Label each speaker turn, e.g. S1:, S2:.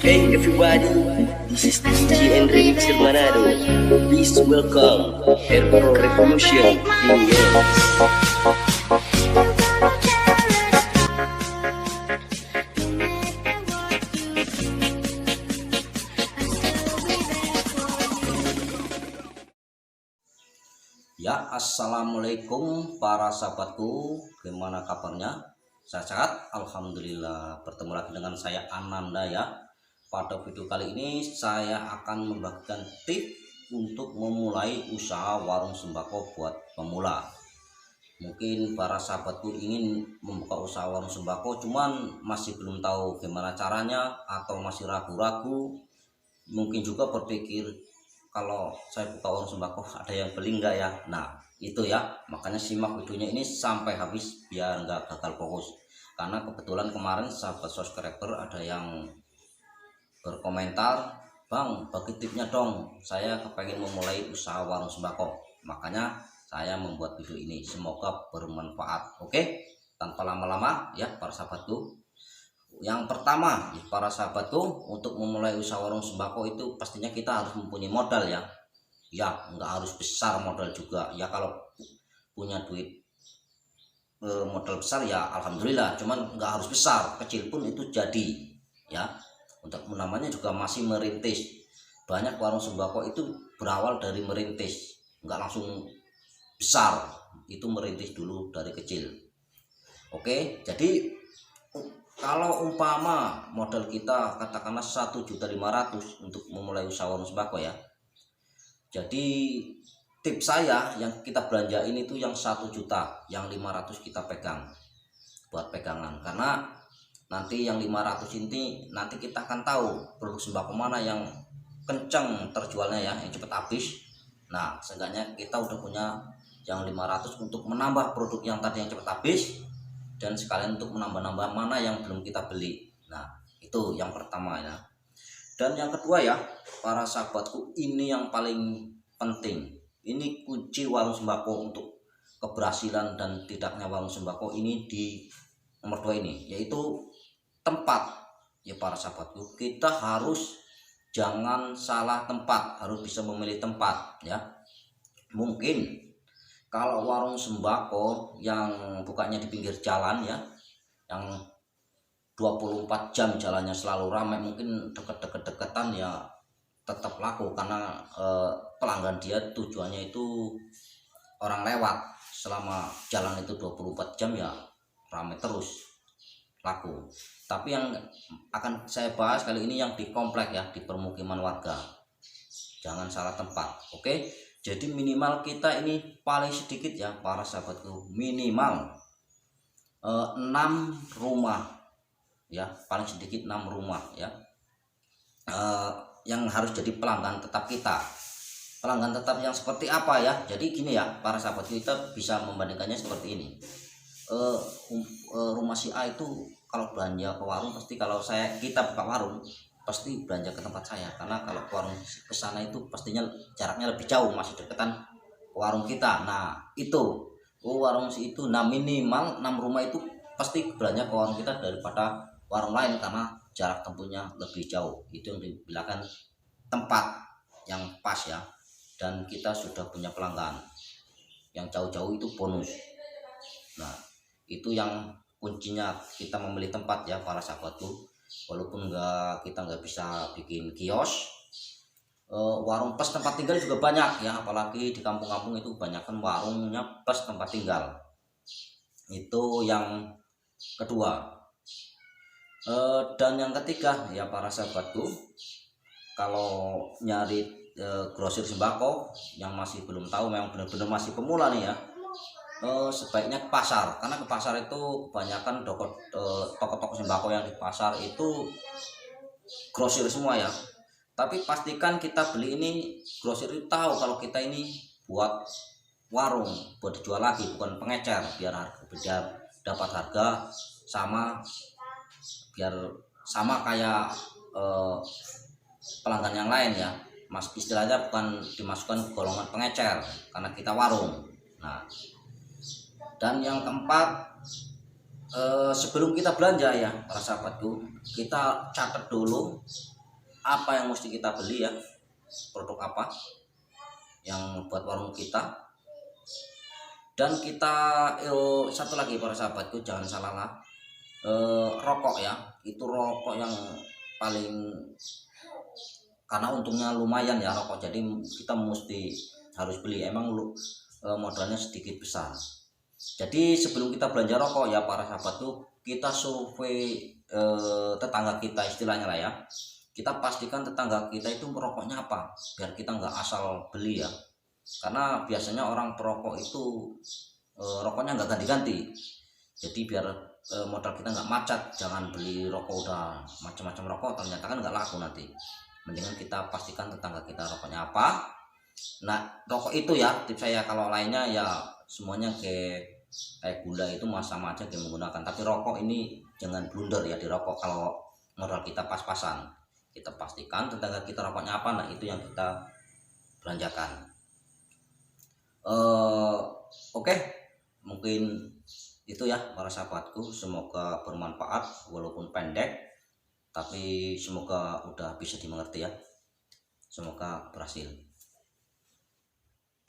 S1: Hey everybody, this is DJ Enrique Manado. Please welcome Airpro Revolution Yes.
S2: Ya, assalamualaikum para sahabatku, gimana kabarnya? Saya sehat, alhamdulillah. Bertemu lagi dengan saya Ananda ya. Pada video kali ini saya akan membagikan tip untuk memulai usaha warung sembako buat pemula. Mungkin para sahabatku ingin membuka usaha warung sembako, cuman masih belum tahu gimana caranya atau masih ragu-ragu. Mungkin juga berpikir, kalau saya buka warung sembako ada yang beli enggak ya. Nah itu ya, makanya simak videonya ini sampai habis biar enggak gagal fokus. Karena kebetulan kemarin sahabat subscriber ada yang berkomentar, "Bang, bagi tipnya dong, saya kepengen memulai usaha warung sembako." Makanya saya membuat video ini, semoga bermanfaat. Oke, tanpa lama-lama ya para sahabatku. Yang pertama ya para sahabatku, untuk memulai usaha warung sembako itu pastinya kita harus mempunyai modal ya. Ya nggak harus besar modal juga ya, kalau punya duit modal besar ya alhamdulillah, cuman nggak harus besar, kecil pun itu jadi ya. Untuk namanya juga masih merintis. Banyak warung sembako itu berawal dari merintis, nggak langsung besar, itu merintis dulu dari kecil. Oke, jadi kalau umpama modal kita katakanlah 1.500.000 untuk memulai usaha warung sembako ya. Jadi tips saya, yang kita belanjain itu yang 1 juta, yang 500 kita pegang buat pegangan. Karena nanti yang 500 ini nanti kita akan tahu produk sembako mana yang kencang terjualnya ya, yang cepat habis. Nah seenggaknya kita udah punya yang 500 untuk menambah produk yang tadi yang cepat habis, dan sekalian untuk menambah-nambah mana yang belum kita beli. Nah itu yang pertama ya. Dan yang kedua ya para sahabatku, ini yang paling penting, ini kunci warung sembako untuk keberhasilan dan tidaknya warung sembako ini di nomor 2 ini, yaitu tempat ya para sahabatku. Kita harus jangan salah tempat, harus bisa memilih tempat ya. Mungkin kalau warung sembako yang bukanya di pinggir jalan ya, yang 24 jam jalannya selalu ramai, mungkin deket-deketan ya tetap laku, karena pelanggan dia tujuannya itu orang lewat. Selama jalan itu 24 jam ya ramai terus, laku. Tapi yang akan saya bahas kali ini yang di komplek ya, di permukiman warga. Jangan salah tempat. Oke, jadi minimal kita ini paling sedikit ya para sahabatku, minimal 6 rumah ya, paling sedikit 6 rumah ya, yang harus jadi pelanggan tetap kita. Pelanggan tetap yang seperti apa ya? Jadi gini ya para sahabat, kita bisa membandingkannya seperti ini. Rumah si A itu kalau belanja ke warung pasti, kalau kita buka warung pasti belanja ke tempat saya, karena kalau ke warung ke sana itu pastinya jaraknya lebih jauh, masih deketan ke warung kita. Nah itu warung si itu, nah minimal 6 rumah itu pasti belanja ke warung kita daripada warung lain, karena jarak tempuhnya lebih jauh. Itu yang dibilangkan tempat yang pas ya. Dan kita sudah punya pelanggan yang jauh-jauh itu bonus. Nah itu yang kuncinya, kita memilih tempat ya para sahabatku. Walaupun kita nggak bisa bikin kios, warung plus tempat tinggal juga banyak ya, apalagi di kampung-kampung itu kebanyakan warungnya plus tempat tinggal. Itu yang kedua. Dan yang ketiga ya para sahabatku, kalau nyari grosir sembako yang masih belum tahu, memang benar-benar masih pemula nih ya, sebaiknya ke pasar. Karena ke pasar itu kebanyakan toko-toko sembako yang di pasar itu grosir semua ya. Tapi pastikan kita beli ini grosir itu tahu kalau kita ini buat warung, buat dijual lagi, bukan pengecer, biar dapat harga sama, biar sama kayak pelanggan yang lain ya. Mas, istilahnya bukan dimasukkan ke golongan pengecer karena kita warung. Nah dan yang keempat, Sebelum kita belanja ya para sahabatku, kita catat dulu apa yang mesti kita beli ya, produk apa yang buat warung kita. Dan kita satu lagi para sahabatku, jangan salah lah, rokok ya, itu rokok yang paling, karena untungnya lumayan ya rokok, jadi kita mesti harus beli, emang modalnya sedikit besar. Jadi sebelum kita belanja rokok ya para sahabatku, kita survei tetangga kita istilahnya lah ya, kita pastikan tetangga kita itu merokoknya apa, biar kita nggak asal beli ya, karena biasanya orang perokok itu rokoknya nggak ganti-ganti. Jadi biar modal kita nggak macet, jangan beli rokok udah macam-macam rokok ternyata kan nggak laku nanti. Mendingan kita pastikan tetangga kita rokoknya apa. Nah rokok itu ya tips saya, kalau lainnya ya semuanya kayak gula itu sama aja kayak menggunakan, tapi rokok ini jangan blunder ya di rokok. Kalau modal kita pas-pasan, kita pastikan tetangga kita rokoknya apa, nah itu yang kita belanjakan. Oke, mungkin itu ya para sahabatku, semoga bermanfaat walaupun pendek, tapi semoga udah bisa dimengerti ya, semoga berhasil.